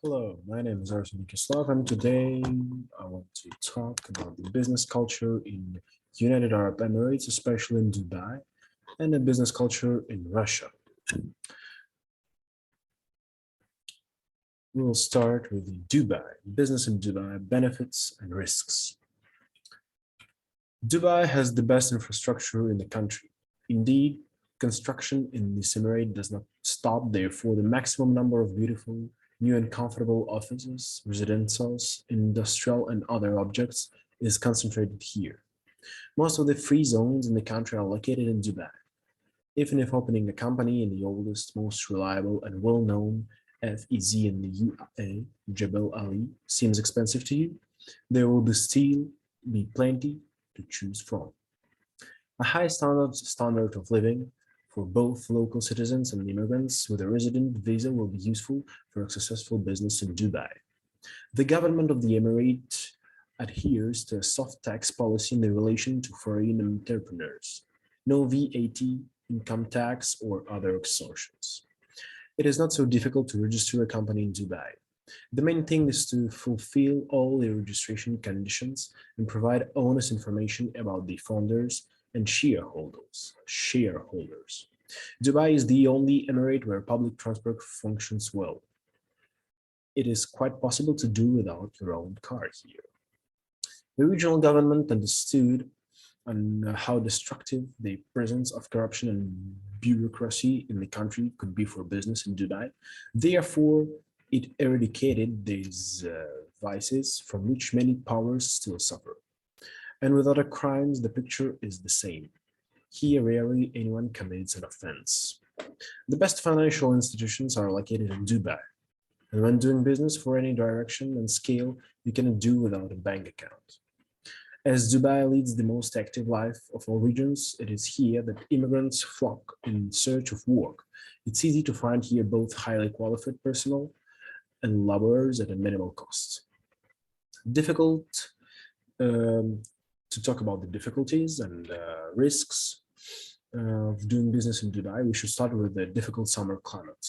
Hello, my name is Arsening Kислov, and today I want to talk about the business culture in United Arab Emirates, especially in Dubai, and the business culture in Russia. We'll start with Dubai, business in Dubai, benefits and risks. Dubai has the best infrastructure in the country. Indeed, construction in this emirate does not stop. Therefore, the maximum number of beautiful, new and comfortable offices, residentials, industrial and other objects is concentrated here. Most of the free zones in the country are located in Dubai. Even if opening a company in the oldest, most reliable and well-known FEZ in the UAE, Jebel Ali, seems expensive to you, there will still be plenty to choose from. A high standard of living for both local citizens and immigrants with a resident visa will be useful for a successful business in Dubai. The government of the Emirate adheres to a soft tax policy in relation to foreign entrepreneurs. No VAT, income tax, or other extortions. It is not so difficult to register a company in Dubai. The main thing is to fulfill all the registration conditions and provide honest information about the founders and shareholders. Dubai is the only emirate where public transport functions well. It is quite possible to do without your own car here. The regional government understood on how destructive the presence of corruption and bureaucracy in the country could be for business in Dubai. Therefore, it eradicated these vices from which many powers still suffer. And with other crimes, the picture is the same. Here, rarely anyone commits an offense. The best financial institutions are located in Dubai. And when doing business for any direction and scale, you cannot do without a bank account. As Dubai leads the most active life of all regions, it is here that immigrants flock in search of work. It's easy to find here both highly qualified personnel and laborers at a minimal cost. Difficult to talk about the difficulties and risks of doing business in Dubai, we should start with the difficult summer climate.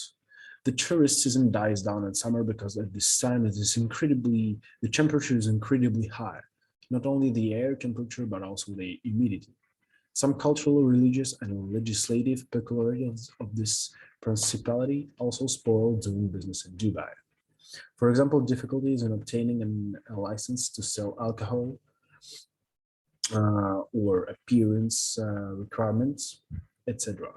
The tourist season dies down in summer because at this time the temperature is incredibly high. Not only the air temperature, but also the humidity. Some cultural, religious, and legislative peculiarities of this principality also spoil doing business in Dubai. For example, difficulties in obtaining a license to sell alcohol or appearance requirements, etc.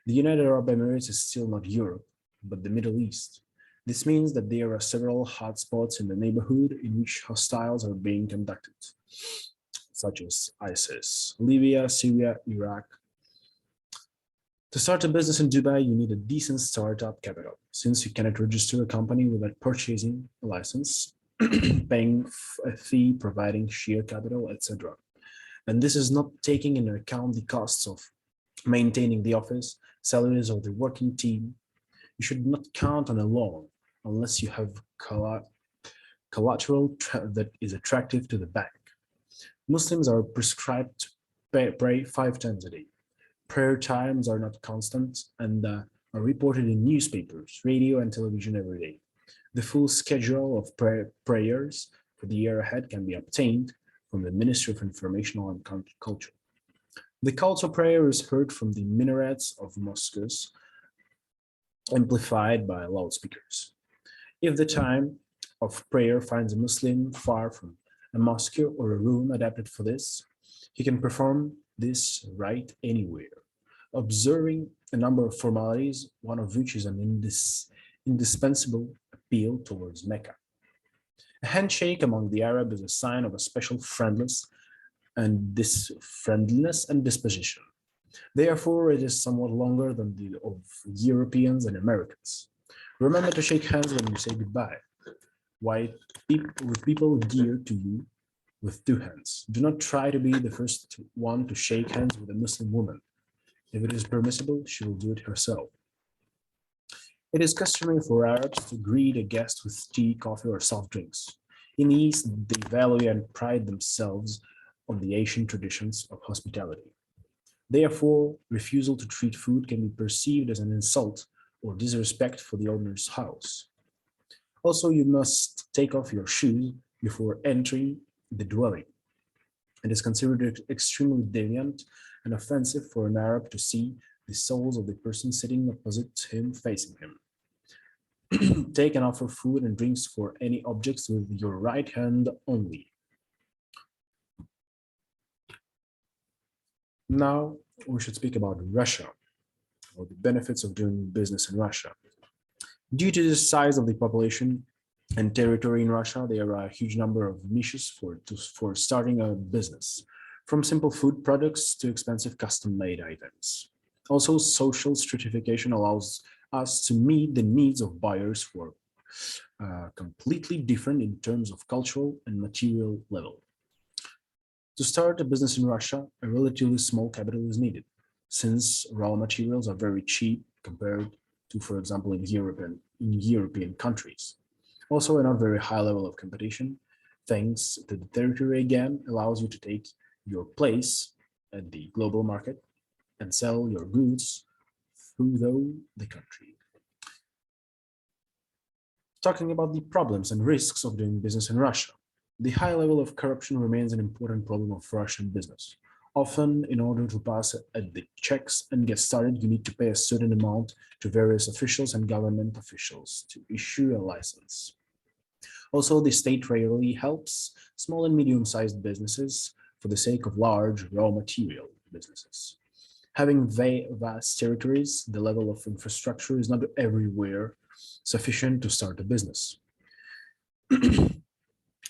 The United Arab Emirates is still not Europe, but the Middle East. This means that there are several hotspots in the neighborhood in which hostiles are being conducted, such as ISIS, Libya, Syria, Iraq. To start a business in Dubai, you need a decent startup capital, since you cannot register a company without purchasing a license, paying a fee, providing share capital, etc. And this is not taking into account the costs of maintaining the office, salaries of the working team. You should not count on a loan unless you have collateral that is attractive to the bank. Muslims are prescribed to pray 5 times a day. Prayer times are not constant and are reported in newspapers, radio, and television every day. The full schedule of prayers for the year ahead can be obtained from the Ministry of Information and Culture. The call to prayer is heard from the minarets of mosques, amplified by loudspeakers. If the time of prayer finds a Muslim far from a mosque or a room adapted for this, he can perform this rite anywhere, observing a number of formalities, one of which is an indispensable appeal towards Mecca. A handshake among the Arabs is a sign of a special friendliness and disposition. Therefore, it is somewhat longer than the of Europeans and Americans. Remember to shake hands when you say goodbye. With people dear to you with 2 hands. Do not try to be the first one to shake hands with a Muslim woman. If it is permissible, she will do it herself. It is customary for Arabs to greet a guest with tea, coffee, or soft drinks. In the East, they value and pride themselves on the Asian traditions of hospitality. Therefore, refusal to treat food can be perceived as an insult or disrespect for the owner's house. Also, you must take off your shoes before entering the dwelling. It is considered extremely deviant and offensive for an Arab to see the soles of the person sitting opposite him facing him. Take and offer food and drinks for any objects with your right hand only. Now we should speak about Russia, or the benefits of doing business in Russia. Due to the size of the population and territory in Russia, there are a huge number of niches for starting a business, from simple food products to expensive custom-made items. Also, social stratification allows us to meet the needs of buyers who are completely different in terms of cultural and material level. To start a business in Russia, a relatively small capital is needed, since raw materials are very cheap compared to, for example, in European countries. Also, a not very high level of competition, thanks to the territory again, allows you to take your place at the global market and sell your goods through the country. Talking about the problems and risks of doing business in Russia. The high level of corruption remains an important problem of Russian business. Often, in order to pass at the checks and get started, you need to pay a certain amount to various officials and government officials to issue a license. Also, the state rarely helps small and medium-sized businesses for the sake of large raw material businesses. Having vast territories, the level of infrastructure is not everywhere sufficient to start a business.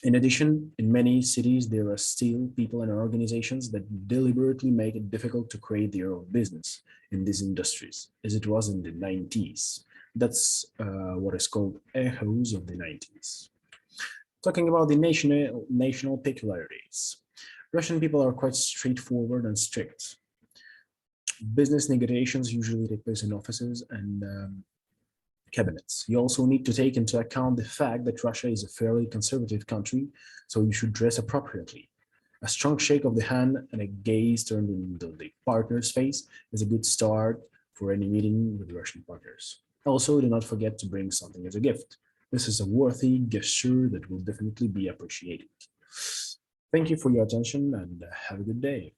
In addition, in many cities, there are still people and organizations that deliberately make it difficult to create their own business in these industries, as it was in the 90s. That's what is called echoes of the 90s. Talking about the national peculiarities. Russian people are quite straightforward and strict. Business negotiations usually take place in offices and cabinets. You also need to take into account the fact that Russia is a fairly conservative country, so you should dress appropriately. A strong shake of the hand and a gaze turned into the partner's face is a good start for any meeting with Russian partners. Also, do not forget to bring something as a gift. This is a worthy gesture that will definitely be appreciated. Thank you for your attention and have a good day.